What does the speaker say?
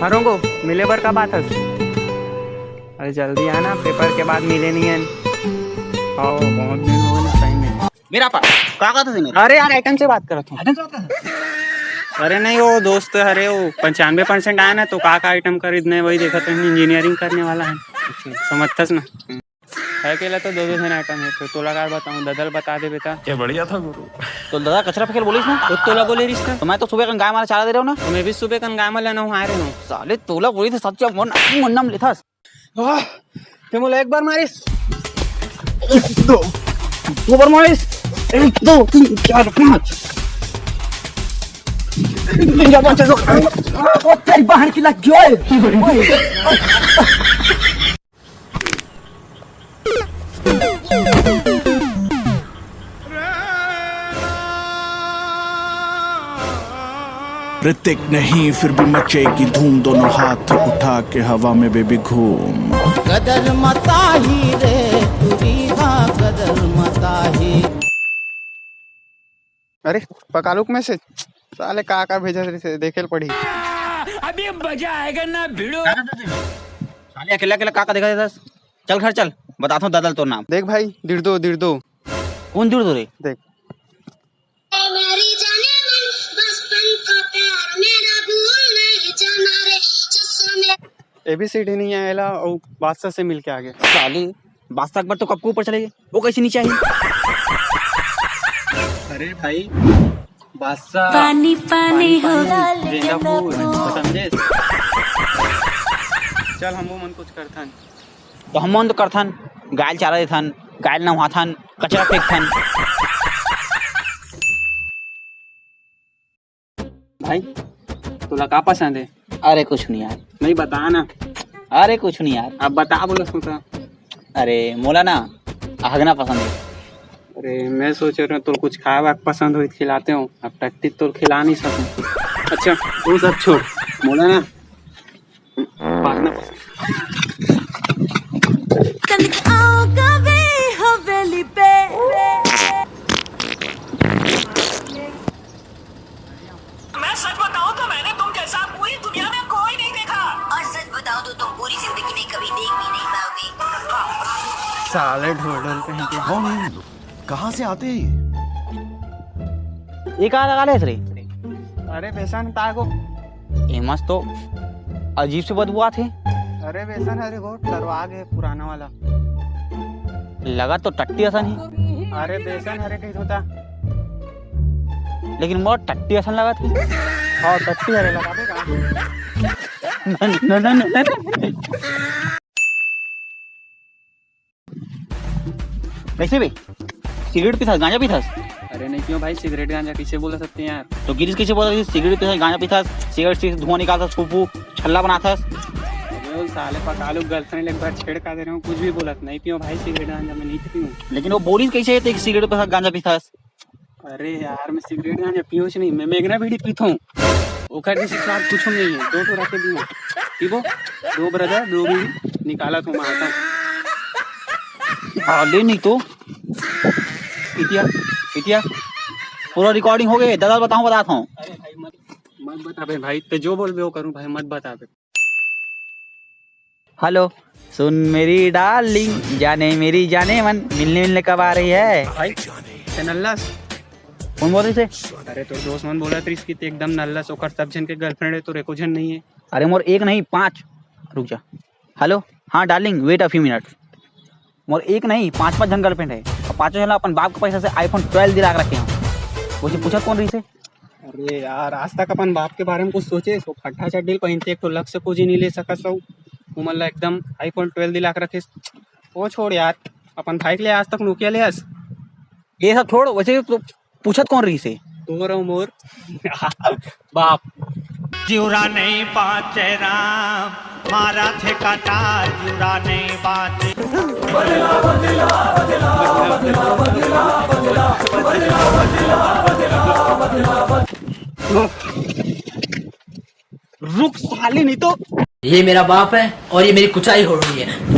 हरोंगो मिले बर का बात है। अरे जल्दी आना, पेपर के बाद मिले नहीं है। आओ बहुत दिन हो गए सही में। मेरा पा का था सिंगर। अरे यार आइटम से बात कर रहा आइटम से बात कर। था। अरे नहीं वो दोस्त, अरे वो 95% आया ना, तो का आइटम खरीदने वही देखा तो इंजीनियरिंग करने वाला है। समझतस ना है अकेला तो दो दिन आइटम है। तो तोला का बताऊं, ददल बता दे बेटा। क्या बढ़िया था गुरु। तो दादा कचरा फेंके बोलिस ना। तो तोला बोले रिश्ता तो मैं तो सुबह का गाय मारा चारा दे रहा हूँ ना। तो मैं भी सुबह कन गाय में लेना हूँ, आ रहे हूँ। साले तोला बोली थी सच्चा मन नाम लेथास। ते मोला एक बार मारिस। दो बार मारिस। 1 2 3 4 5 तेरी बाहर की लग गया। ऋतिक नहीं फिर भी मचेगी धूम, दोनों हाथ उठा के हवा में बेबी घूम। गदर मताही रे तुरीहा गदर मताही। अरे पकालुक में से साले का भेजा से देखे पड़ी। अभी मजा आएगा ना भिड़ो। साले अकेला अकेला का देखा देथास। चल घर चल, बताता हूँ दादल तो नाम। देख भाई दिड़ दो कौन जुड़ दो रे। देख ABCD नहीं आएला और बादशाह से मिल के आ गए। साले बादशाह अकबर तो कब को ऊपर चले गए, वो कैसे नीचे आई। अरे भाई बादशाह पानी पानी हो गेंदा फूल समझे। चल हम वो मन कुछ करथन। तो हम मन तो करथन, गाय चारा देथन, गाय नहाथन, कचरा फेंकथन। भाई तोला का पसंद है? अरे कुछ नहीं यार। नहीं बता ना। अरे कुछ नहीं यार। अब बता बोला सोचा। अरे मोला ना हगना पसंद है। अरे मैं सोच रहा हूँ तो कुछ खावा पसंद हो खिलाते हो। अब टट्टी तो खिला नहीं सकूं। अच्छा वो सब छोड़, मोला ना पागना पसंद। मैं सच बताऊं तो मैंने तुम जैसा पूरी दुनिया में कोई नहीं देखा। और सच बताऊं तो तुम पूरी जिंदगी में कभी देख भी नहीं पाओगे। साले ढोल कहीं के। कहाँ से आते हैं ये कहाँ लगा ले रे। अरे बेसन तागो। ये मस्त तो अजीब से बदबू आते। अरे बेसन अरे वो तरवा गए पुराना वाला। लगा तो टट्टी असन ही। अरे बेसन अरे कहीं होता। लेकिन मोर टट्टी असन लगा थी। और टट्टी अरे लगा देगा। कैसे भाई सिगरेट पीथास गांजा पीथास। अरे नहीं क्यों भाई, सिगरेट गांजा किसे बोल सकते हैं यार। तो गिरीश कैसे बोल रही सिगरेट पीथास गांजा पीथास, सिगरेट से धुआं निकालतास, फूफू छल्ला बनातास। अरे वो साले पकालू गर्लफ्रेंड एक बार छेड़ का दे रहे हूँ, कुछ भी बोलत नहीं पियो भाई सिगरेट गांजा में नहीं पीऊँ। लेकिन वो बोली कैसे है सिगरेट पीथास गांजा पीथास। अरे यार मैं सिगरेट गांजा पियो नहीं, मैं मेघना बीड़ी पीता हूँ। ओखर जैसे स्वाद कुछ नहीं है। दो तो रखे दियो पीबो। 2 ब्रदर 2 बीड़ी निकाला तो मारता। ले नहीं तो इतिया पूरा रिकॉर्डिंग हो गए। दादा बताता हूँ। अरे भाई मत बता बे भाई, तो जो बोल बे वो करूँ भाई, मत बता बे। हेलो सुन मेरी डार्लिंग, जाने मेरी जाने मन, मिलने कब आ रही है। भाई नल्लास कौन बोल रही से। अरे तो दोस्त मन बोला त्रिस की एकदम नल्लास ओकर सब जन के गर्लफ्रेंड है तो रेको जन नहीं है। अरे मोर एक नहीं 5 रुक जा। हेलो हाँ darling wait a few minutes. More एक नहीं 5 जन गर्लफ्रेंड है और 5 जन अपन बाप के पैसा से iPhone 12 दिला रखे हैं। वो पूछा कौन रही से। अरे यार आज तक अपन बाप के बारे में कुछ सोचे। सो फट्टा चड्डी पहनते एक तो लग से कुछ ही नहीं ले सका। सो मतलब एकदम iPhone 12 दिला के रखे। वो छोड़ यार, अपन भाई के लिए आज तक नोकिया ले आस। ये सब छोड़, वैसे तो पूछत कौन रही से। तो रहो मोर बाप। जुरा नहीं पाचे राम मारा थे कटार जुरा नहीं पाचे। रुक साले नहीं तो ये मेरा बाप है और ये मेरी कुचाई हो रही है।